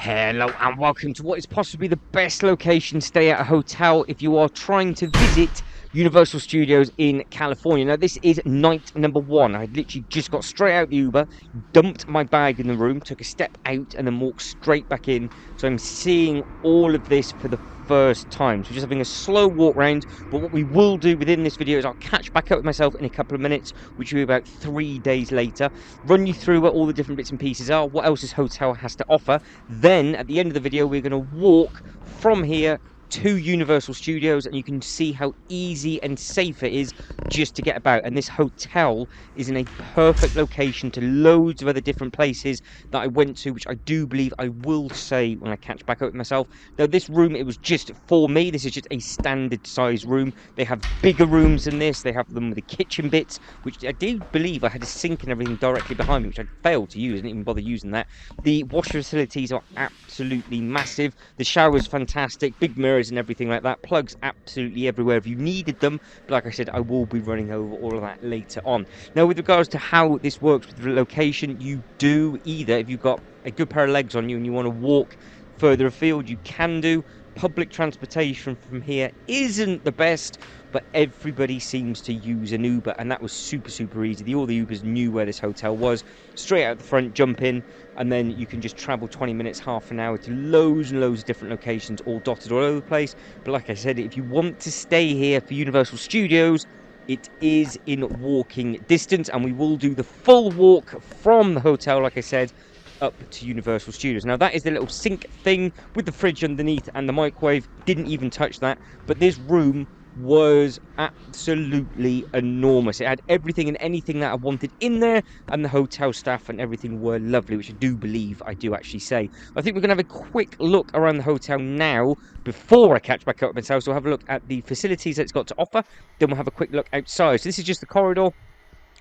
Hello and welcome to what is possibly the best location to stay at a hotel if you are trying to visit Universal Studios in California. Now this is night number one. I literally just got straight out the Uber, dumped my bag in the room, took a step out and then walked straight back in. So I'm seeing all of this for the first time. So just having a slow walk round, but what we will do within this video is I'll catch back up with myself in a couple of minutes, which will be about 3 days later, run you through what all the different bits and pieces are, what else this hotel has to offer. Then at the end of the video we're going to walk from here to Universal Studios and you can see how easy and safe it is just to get about. And this hotel is in a perfect location to loads of other different places that I went to, which I do believe I will say when I catch back up with myself. Now this room, it was just for me. This is just a standard size room. They have bigger rooms than this. They have them with the kitchen bits, which I do believe I had a sink and everything directly behind me, which I failed to use. I didn't even bother using that. The wash facilities are absolutely massive. The shower's fantastic, big mirrors and everything like that, plugs absolutely everywhere if you needed them, but like I said, I will be running over all of that later on. Now with regards to how this works with the location, you do either, if you've got a good pair of legs on you and you want to walk further afield, you can do. Public transportation from here isn't the best, but everybody seems to use an Uber, and that was super easy. All the Ubers knew where this hotel was. Straight out the front, jump in, and then you can just travel 20 minutes, half an hour to loads and loads of different locations, all dotted all over the place. But like I said, if you want to stay here for Universal Studios, it is in walking distance, and we will do the full walk from the hotel, like I said, up to Universal Studios. Now that is the little sink thing with the fridge underneath and the microwave. Didn't even touch that, but this room was absolutely enormous. It had everything and anything that I wanted in there, and the hotel staff and everything were lovely, which I do believe I do actually say. I think we're gonna have a quick look around the hotel now before I catch back up with myself. So we'll have a look at the facilities that it's got to offer, then we'll have a quick look outside. So this is just the corridor.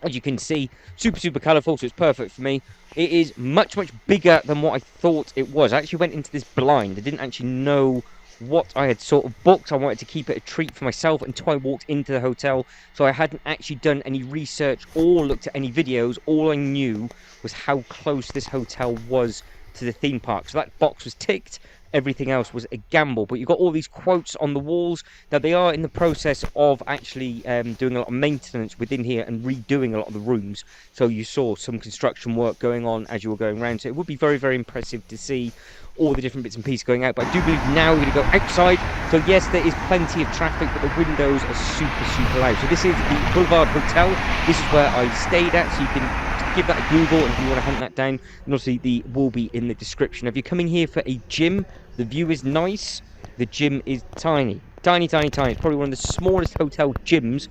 As you can see, super colourful, so it's perfect for me. It is much bigger than what I thought it was. I actually went into this blind. I didn't actually know what I had sort of booked. I wanted to keep it a treat for myself until I walked into the hotel, so I hadn't actually done any research or looked at any videos. All I knew was how close this hotel was to the theme park, so that box was ticked. Everything else was a gamble. But you've got all these quotes on the walls. Now they are in the process of actually doing a lot of maintenance within here and redoing a lot of the rooms, so you saw some construction work going on as you were going around, so it would be very impressive to see all the different bits and pieces going out. But I do believe now we're going to go outside. So yes, there is plenty of traffic, but the windows are super loud. So this is the Boulevard Hotel. This is where I stayed at, so you can give that a Google if you want to hunt that down, and obviously the will be in the description. If you're coming here for a gym, the view is nice. The gym is tiny. It's probably one of the smallest hotel gyms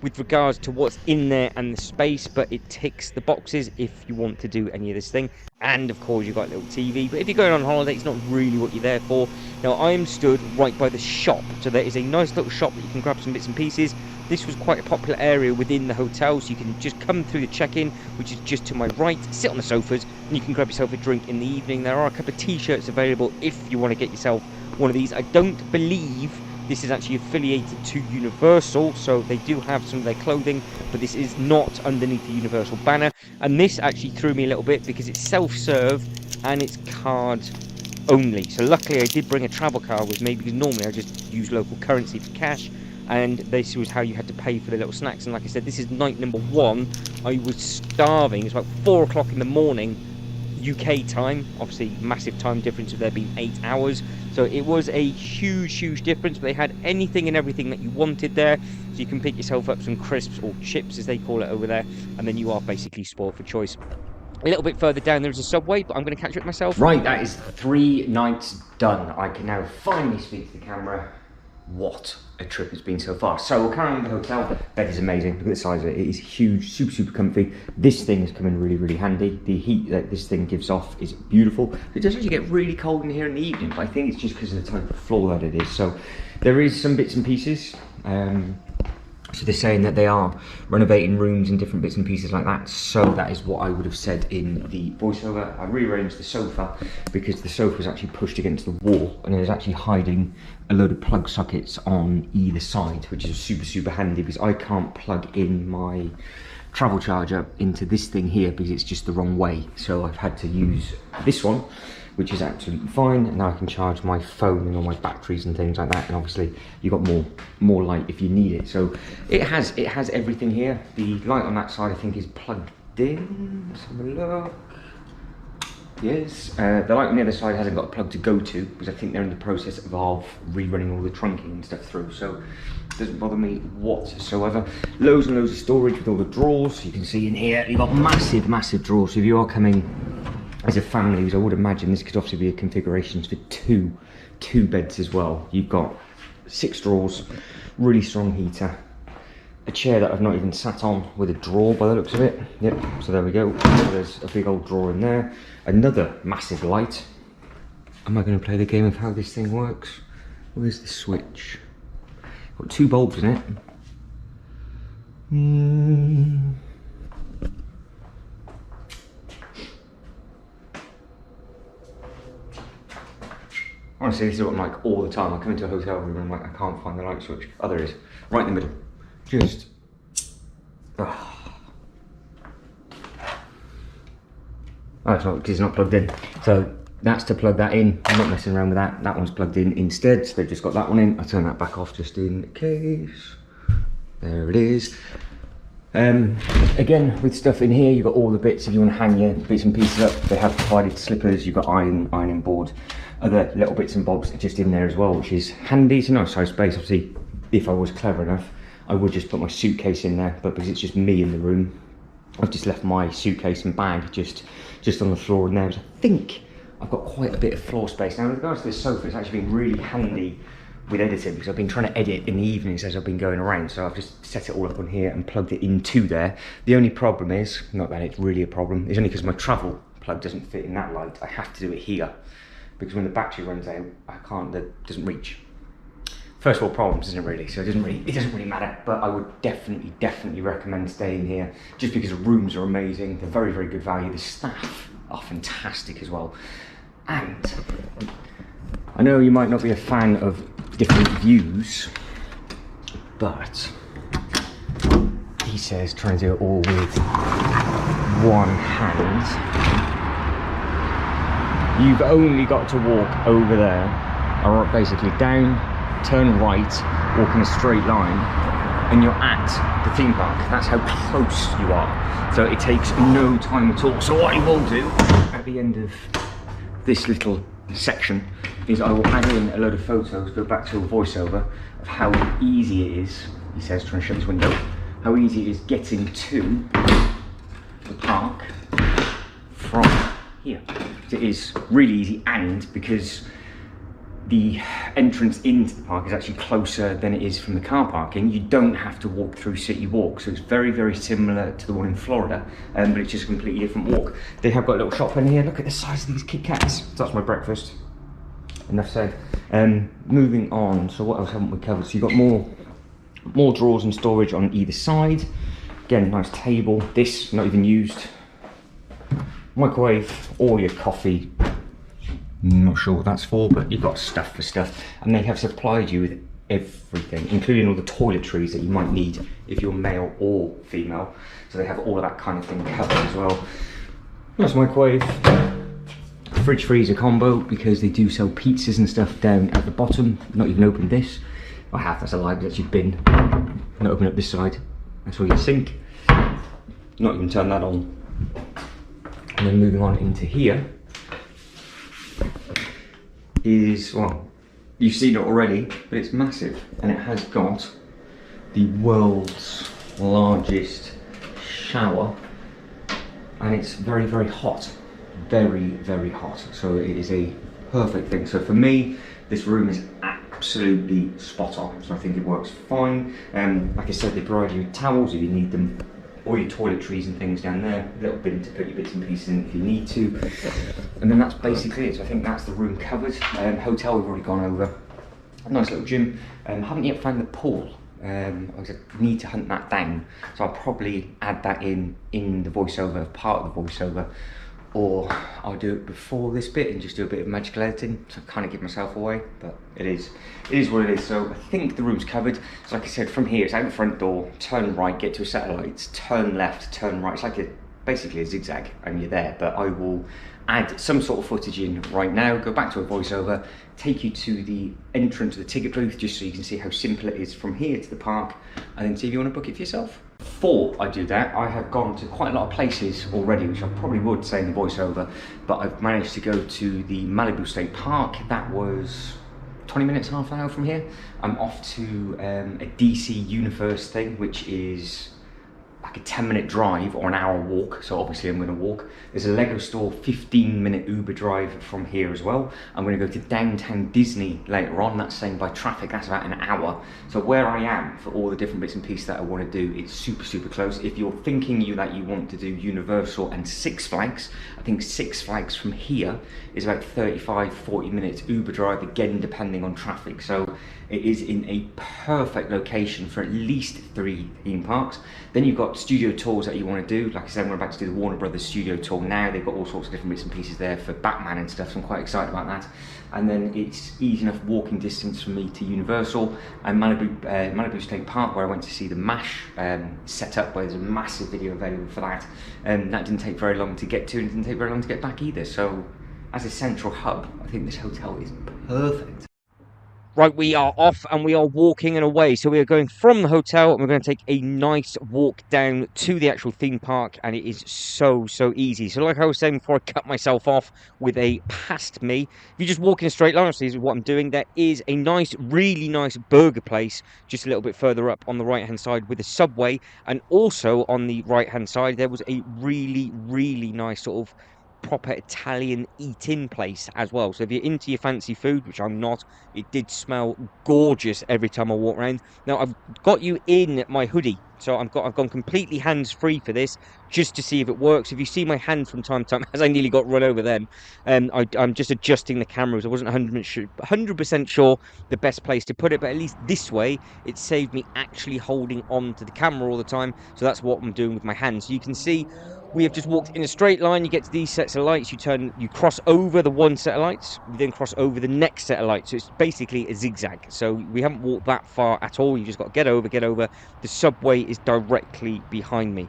with regards to what's in there and the space, but it ticks the boxes if you want to do any of this thing. And of course you've got a little TV, but if you're going on holiday, it's not really what you're there for. Now I am stood right by the shop, so there is a nice little shop that you can grab some bits and pieces. This was quite a popular area within the hotel, so you can just come through the check-in, which is just to my right, sit on the sofas, and you can grab yourself a drink in the evening. There are a couple of t-shirts available if you want to get yourself one of these. I don't believe this is actually affiliated to Universal, so they do have some of their clothing, but this is not underneath the Universal banner. And this actually threw me a little bit because it's self-serve and it's card only. So luckily I did bring a travel card with me, because normally I just use local currency for cash, and this was how you had to pay for the little snacks. And like I said, this is night number one. I was starving. It's about 4 o'clock in the morning UK time, obviously massive time difference of there being 8 hours, so it was a huge difference. But they had anything and everything that you wanted there, so you can pick yourself up some crisps or chips as they call it over there, and then you are basically spoiled for choice. A little bit further down there is a Subway, but I'm going to catch it myself. Right, that is 3 nights done. I can now finally speak to the camera. What a trip it's been so far. So we'll carry on with the hotel. Bed is amazing. Look at the size of it. It is huge, super comfy. This thing has come in really handy. The heat that this thing gives off is beautiful. It does actually get really cold in here in the evening, but I think it's just because of the type of floor that it is. So there is some bits and pieces. So they're saying that they are renovating rooms and different bits and pieces like that. So that is what I would have said in the voiceover. I rearranged the sofa because the sofa was actually pushed against the wall, and it was actually hiding a load of plug sockets on either side, which is super handy because I can't plug in my travel charger into this thing here because it's just the wrong way. So I've had to use this one, which is absolutely fine. And now I can charge my phone and all my batteries and things like that. And obviously you've got more light if you need it. So it has everything here. The light on that side I think is plugged in. Let's have a look. Yes, the light on the other side hasn't got a plug to go to because I think they're in the process of rerunning all the trunking and stuff through, so it doesn't bother me whatsoever. Loads and loads of storage with all the drawers. You can see in here you've got massive drawers. So if you are coming as a family, I would imagine this could obviously be a configurations for two beds as well. You've got 6 drawers, really strong heater, a chair that I've not even sat on with a drawer by the looks of it. Yep, so there we go. So there's a big old drawer in there. Another massive light. Am I going to play the game of how this thing works? Where's the switch? Got 2 bulbs in it. Honestly, this is what I'm like all the time. I come into a hotel room and I'm like, I can't find the light switch. Oh, there it is. Right in the middle. Just... oh, it's not, because it's not plugged in. So that's to plug that in. I'm not messing around with that. That one's plugged in instead. So they've just got that one in. I'll turn that back off just in case. There it is. Again, with stuff in here, you've got all the bits. If you want to hang your bits and pieces up, they have provided slippers. You've got ironing board. Other little bits and bobs are just in there as well, which is handy. It's a nice size space. Obviously, if I was clever enough, I would just put my suitcase in there, but because it's just me in the room, I've just left my suitcase and bag just on the floor in there. So I think I've got quite a bit of floor space. Now with regards to this sofa, it's actually been really handy with editing because I've been trying to edit in the evenings as I've been going around. So I've just set it all up on here and plugged it into there. The only problem is, not that it's really a problem, is only because my travel plug doesn't fit in that light. I have to do it here because when the battery runs out, it doesn't reach. First world problems, isn't it really? So it doesn't really matter, but I would definitely recommend staying here just because the rooms are amazing. They're very good value. The staff are fantastic as well. And I know you might not be a fan of different views, but he says try and do it all with one hand. You've only got to walk over there, or basically down, turn right, walk in a straight line, and you're at the theme park. That's how close you are. So it takes no time at all. So what I will do at the end of this little section is I will add in a load of photos, go back to a voiceover of how easy it is, he says, trying to shut this window, how easy it is getting to the park from here. It is really easy, and because the entrance into the park is actually closer than it is from the car parking, you don't have to walk through City Walk. So it's very similar to the one in Florida, but it's just a completely different walk. They have got a little shop in here. Look at the size of these Kit Kats. So that's my breakfast. Enough said. Moving on, so what else haven't we covered? So you've got more drawers and storage on either side. Again, nice table. This, not even used. Microwave, all your coffee. Not sure what that's for, but you've got stuff for stuff. And they have supplied you with everything, including all the toiletries that you might need if you're male or female. So they have all of that kind of thing covered as well. Nice microwave. Fridge freezer combo, because they do sell pizzas and stuff down at the bottom. Not even opened this. I have, that's a lie, but that's your bin. Not open up this side. That's all your sink. Not even turn that on. And then moving on into here is, well, you've seen it already, but it's massive, and it has got the world's largest shower, and it's very hot, very hot. So it is a perfect thing. So for me, this room is absolutely spot on. So I think it works fine. Like I said, they provide you with towels if you need them, all your toiletries and things down there, a little bin to put your bits and pieces in if you need to, and then that's basically it. So I think that's the room covered. Hotel we've already gone over. A nice little gym. Haven't yet found the pool. I need to hunt that down, so I'll probably add that in the voiceover, part of the voiceover, or I'll do it before this bit and just do a bit of magical editing, so I kind of give myself away, but it is what it is. So I think the room's covered. So like I said, from here it's out the front door, turn right, get to a set of lights, turn left, turn right. It's like basically a zigzag, and you're there. But I will add some sort of footage in right now, go back to a voiceover, take you to the entrance of the ticket booth just so you can see how simple it is from here to the park, and then see if you want to book it for yourself. Before I do that, I have gone to quite a lot of places already, which I probably would say in the voiceover, but I've managed to go to the Malibu State Park. That was 20 minutes, half an hour from here. I'm off to a DC Universe thing, which is like a 10-minute drive or an hour walk, so obviously I'm going to walk. There's a Lego store 15-minute Uber drive from here as well. I'm going to go to downtown Disney later on. That's saying by traffic that's about an hour. So where I am for all the different bits and pieces that I want to do, it's super close. If you're thinking that you want to do Universal and Six Flags, I think Six Flags from here is about 35-40 minutes Uber drive, again depending on traffic. So it is in a perfect location for at least 3 theme parks. Then you've got studio tours that you want to do. Like I said, we're about to do the Warner Brothers studio tour now. They've got all sorts of different bits and pieces there for Batman and stuff, so I'm quite excited about that. And then it's easy enough walking distance for me to Universal and Malibu State Park, where I went to see the MASH setup, where there's a massive video available for that. That didn't take very long to get to, and it didn't take very long to get back either. So as a central hub, I think this hotel is perfect. Right, we are off and we are walking and away. So we are going from the hotel and we're going to take a nice walk down to the actual theme park, and it is so easy. So like I was saying before I cut myself off with a past me, if you just walk in a straight line, obviously this is what I'm doing, there is a nice, really nice burger place just a little bit further up on the right hand side with a Subway, and also on the right hand side there was a really nice sort of proper Italian eat-in place as well. So if you're into your fancy food, which I'm not, it did smell gorgeous every time I walk around. Now I've got you in my hoodie, so I've gone completely hands-free for this, just to see if it works. If you see my hand from time to time, as I nearly got run over then, I'm just adjusting the cameras. I wasn't 100% sure the best place to put it, but at least this way it saved me actually holding on to the camera all the time. So that's what I'm doing with my hands. So you can see we have just walked in a straight line. You get to these sets of lights, you cross over the one set of lights, you then cross over the next set of lights. So it's basically a zigzag. So we haven't walked that far at all. You just got to get over. The Subway is directly behind me.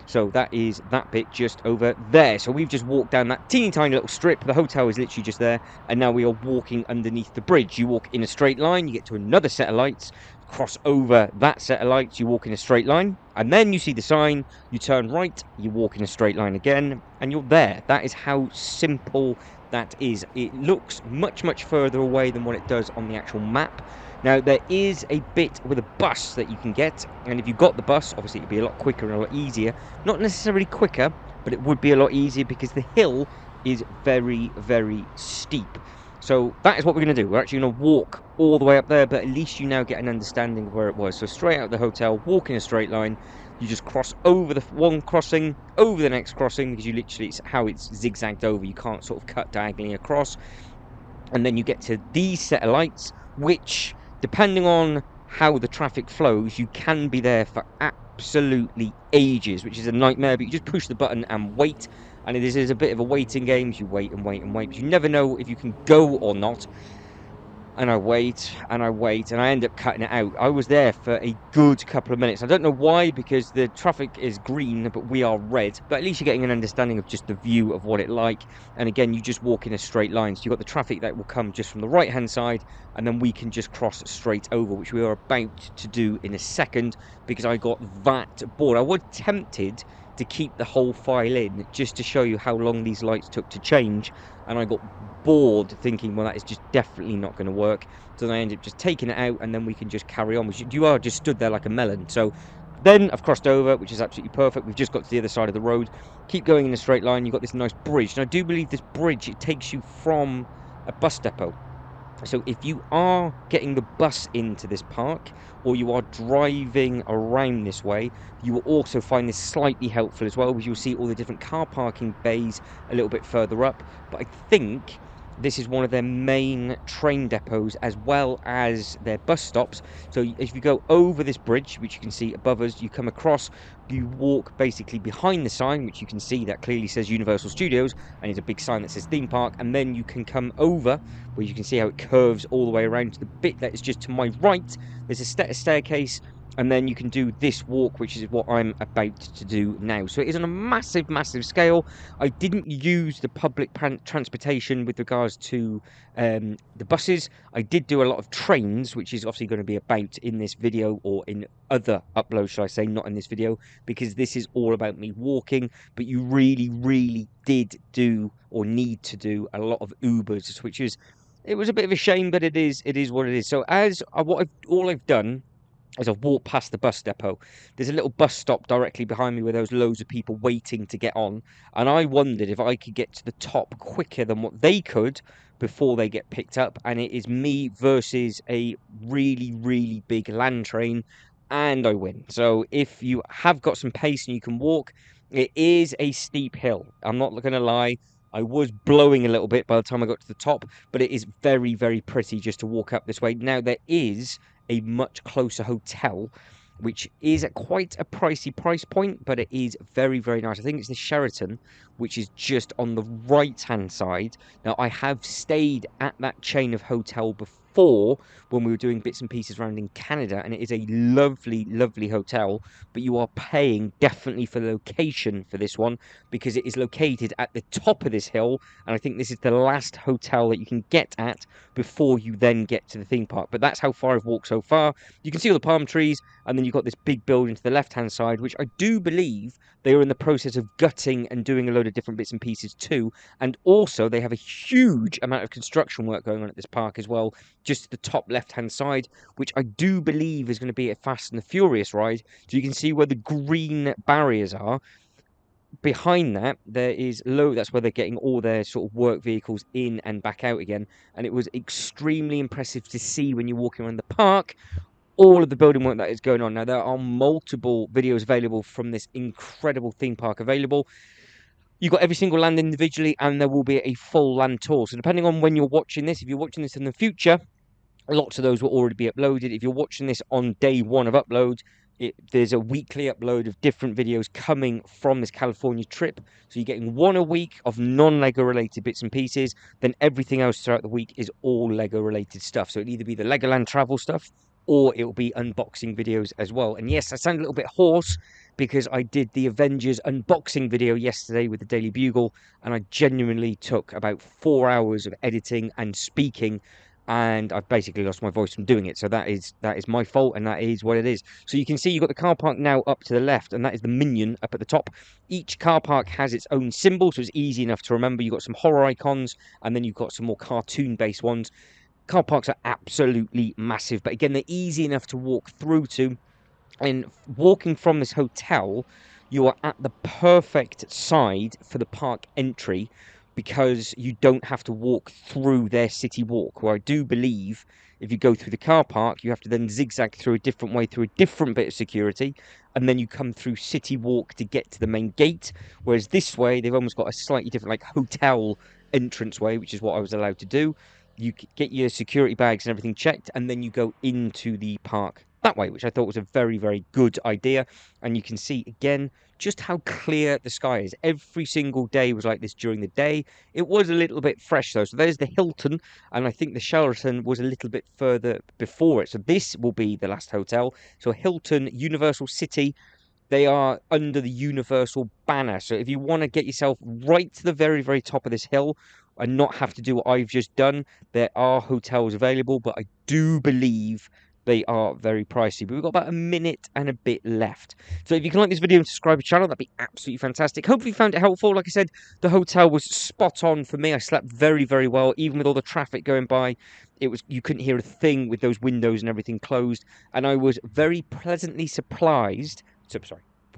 So that is that bit just over there. So we've just walked down that teeny tiny little strip. The hotel is literally just there. And now we are walking underneath the bridge. You walk in a straight line, you get to another set of lights, cross over that set of lights, you walk in a straight line, and then you see the sign, you turn right, you walk in a straight line again, and you're there. That is how simple that is. It looks much further away than what it does on the actual map. Now there is a bit with a bus that you can get, and if you got the bus, obviously it'd be a lot quicker and a lot easier. Not necessarily quicker, but it would be a lot easier because the hill is very steep. So that is what we're going to do. We're actually going to walk all the way up there, but at least you now get an understanding of where it was. So straight out of the hotel, walk in a straight line, you just cross over the one crossing, over the next crossing, because you literally, it's how it's zigzagged over. You can't sort of cut diagonally across. And then you get to these set of lights, which, depending on how the traffic flows, you can be there for absolutely ages, which is a nightmare. But you just push the button and wait. And this is a bit of a waiting game. You wait and wait, but you never know if you can go or not. And I wait, and I end up cutting it out. I was there for a good couple of minutes. I don't know why, because the traffic is green, but we are red. But at least you're getting an understanding of just the view of what it's like. And again, you just walk in a straight line. So you've got the traffic that will come just from the right-hand side, and then we can just cross straight over, which we are about to do in a second, because I got that bored. I was tempted to keep the whole file in just to show you how long these lights took to change, and I got bored thinking, well, that is just definitely not going to work. So then I ended up just taking it out, and then we can just carry on. You are just stood there like a melon. So then I've crossed over, which is absolutely perfect. We've just got to the other side of the road. Keep going in a straight line. You've got this nice bridge, and I do believe this bridge, it takes you from a bus depot. So if you are getting the bus into this park, or you are driving around this way, you will also find this slightly helpful as well, because you'll see all the different car parking bays a little bit further up. But I think this is one of their main train depots as well as their bus stops. So if you go over this bridge, which you can see above us, you come across, you walk basically behind the sign, which you can see that clearly says Universal Studios, and it's a big sign that says theme park, and then you can come over, where you can see how it curves all the way around to the bit that is just to my right. There's a staircase and then you can do this walk, which is what I'm about to do now. So it is on a massive scale. I didn't use the public transportation with regards to the buses. I did do a lot of trains, which is obviously going to be about in this video, or in other uploads, should I say, not in this video, because this is all about me walking. But you really did do, or need to do, a lot of Ubers, which is, it was a bit of a shame, but it is what it is. So all I've done as I've walked past the bus depot, there's a little bus stop directly behind me where there's loads of people waiting to get on. And I wondered if I could get to the top quicker than what they could before they get picked up. And it is me versus a really big land train, and I win. So if you have got some pace and you can walk, it is a steep hill. I'm not going to lie. I was blowing a little bit by the time I got to the top, but it is very pretty just to walk up this way. Now, there is a much closer hotel, which is at quite a pricey price point, but it is very nice. I think it's the Sheraton, which is just on the right hand side. Now, I have stayed at that chain of hotel before when we were doing bits and pieces around in Canada, and it is a lovely hotel, but you are paying definitely for the location for this one, because it is located at the top of this hill, and I think this is the last hotel that you can get at before you then get to the theme park. But that's how far I've walked so far. You can see all the palm trees, and then you've got this big building to the left hand side, which I do believe they are in the process of gutting and doing a load of different bits and pieces too. And also they have a huge amount of construction work going on at this park as well, just to the top left hand side, which I do believe is going to be a Fast and the Furious ride. So you can see where the green barriers are. Behind that, there is low. That's where they're getting all their sort of work vehicles in and back out again. And it was extremely impressive to see when you're walking around the park all of the building work that is going on. Now, there are multiple videos available from this incredible theme park available. You've got every single land individually, and there will be a full land tour. So depending on when you're watching this, if you're watching this in the future, lots of those will already be uploaded. If you're watching this on day one of upload, there's a weekly upload of different videos coming from this California trip. So you're getting one a week of non-Lego related bits and pieces. Then everything else throughout the week is all Lego related stuff. So it'll either be the Legoland travel stuff, or it'll be unboxing videos as well. And yes, I sound a little bit hoarse because I did the Avengers unboxing video yesterday with the Daily Bugle, and I genuinely took about 4 hours of editing and speaking, and I've basically lost my voice from doing it. So that is my fault, and that is what it is. So you can see you've got the car park now up to the left, and that is the Minion up at the top. Each car park has its own symbol, so it's easy enough to remember. You've got some horror icons, and then you've got some more cartoon-based ones. Car parks are absolutely massive, but again, they're easy enough to walk through to. And walking from this hotel, you are at the perfect side for the park entry, because you don't have to walk through their city walk, where I do believe if you go through the car park, you have to then zigzag through a different way, through a different bit of security, and then you come through city walk to get to the main gate. Whereas this way, they've almost got a slightly different, like, hotel entrance way, which is what I was allowed to do. You get your security bags and everything checked, and then you go into the park that way, which I thought was a very good idea. And you can see again just how clear the sky is. Every single day was like this during the day. It was a little bit fresh though. So there's the Hilton, and I think the Sheraton was a little bit further before it. So this will be the last hotel. So Hilton, Universal City, they are under the Universal banner. So if you want to get yourself right to the very top of this hill and not have to do what I've just done, there are hotels available, but I do believe they are very pricey. But we've got about a minute and a bit left. So if you can like this video and subscribe to the channel, that'd be absolutely fantastic. Hopefully you found it helpful. Like I said, the hotel was spot on for me. I slept very well, even with all the traffic going by. You couldn't hear a thing with those windows and everything closed. And I was very pleasantly surprised.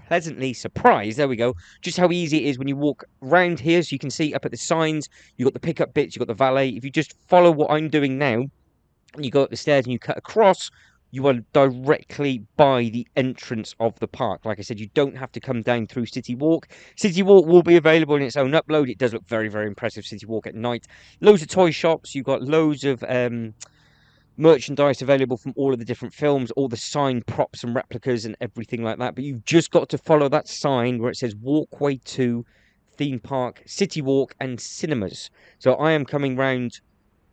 Pleasantly surprised, there we go, just how easy it is when you walk around here. So you can see up at the signs, you've got the pickup bits, you've got the valet. If you just follow what I'm doing now, and you go up the stairs and you cut across, you are directly by the entrance of the park. Like I said, you don't have to come down through City Walk. City Walk will be available in its own upload. It does look very impressive, City Walk at night. Loads of toy shops. You've got loads of merchandise available from all of the different films, all the sign props and replicas and everything like that. But you've just got to follow that sign where it says Walkway to Theme Park, City Walk and Cinemas. So I am coming round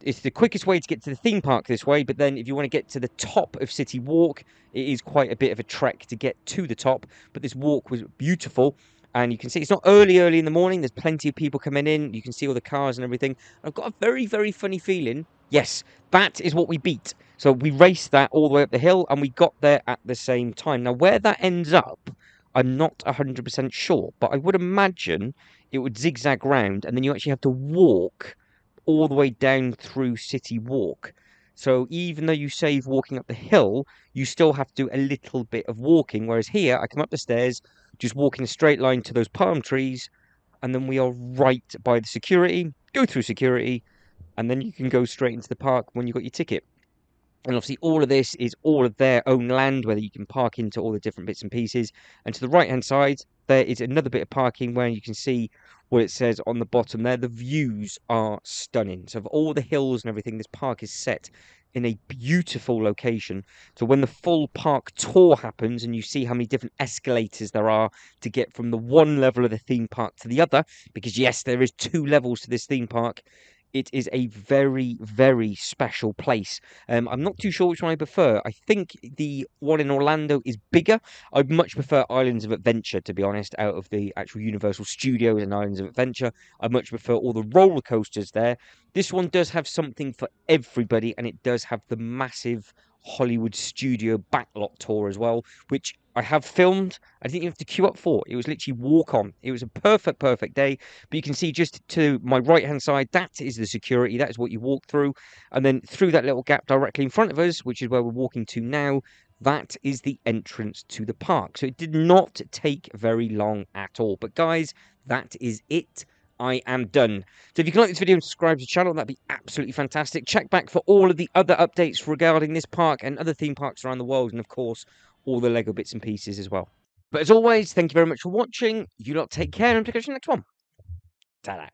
it's the quickest way to get to the theme park this way, but then if you want to get to the top of City Walk, it is quite a bit of a trek to get to the top. But this walk was beautiful, and you can see it's not early in the morning. There's plenty of people coming in. You can see all the cars and everything. I've got a very, very funny feeling. Yes, that is what we beat. So we raced that all the way up the hill, and we got there at the same time. Now, where that ends up, I'm not 100% sure, but I would imagine it would zigzag round, and then you actually have to walk all the way down through City Walk. So even though you save walking up the hill, you still have to do a little bit of walking. Whereas here, I come up the stairs, just walk in a straight line to those palm trees, and then we are right by the security, go through security, and then you can go straight into the park when you got your ticket. And obviously, all of this is all of their own land, whether you can park into all the different bits and pieces. And to the right hand side, there is another bit of parking where you can see what it says on the bottom there. The views are stunning. So, of all the hills and everything, this park is set in a beautiful location. So, when the full park tour happens and you see how many different escalators there are to get from the one level of the theme park to the other, because yes, there is 2 levels to this theme park. It is a very, very special place. I'm not too sure which one I prefer. I think the one in Orlando is bigger. I'd much prefer Islands of Adventure, to be honest, out of the actual Universal Studios and Islands of Adventure. I much prefer all the roller coasters there. This one does have something for everybody, and it does have the massive Hollywood studio backlot tour as well, which I have filmed. I didn't even have to queue up for. It was literally walk on. It was a perfect, perfect day. But you can see just to my right hand side, that is the security. That is what you walk through. And then through that little gap directly in front of us, which is where we're walking to now, that is the entrance to the park. So it did not take very long at all. But guys, that is it. I am done. So if you can like this video and subscribe to the channel, that'd be absolutely fantastic. Check back for all of the other updates regarding this park and other theme parks around the world. And of course, all the Lego bits and pieces as well. But as always, thank you very much for watching. You lot take care and pick up your next one. Ta-da.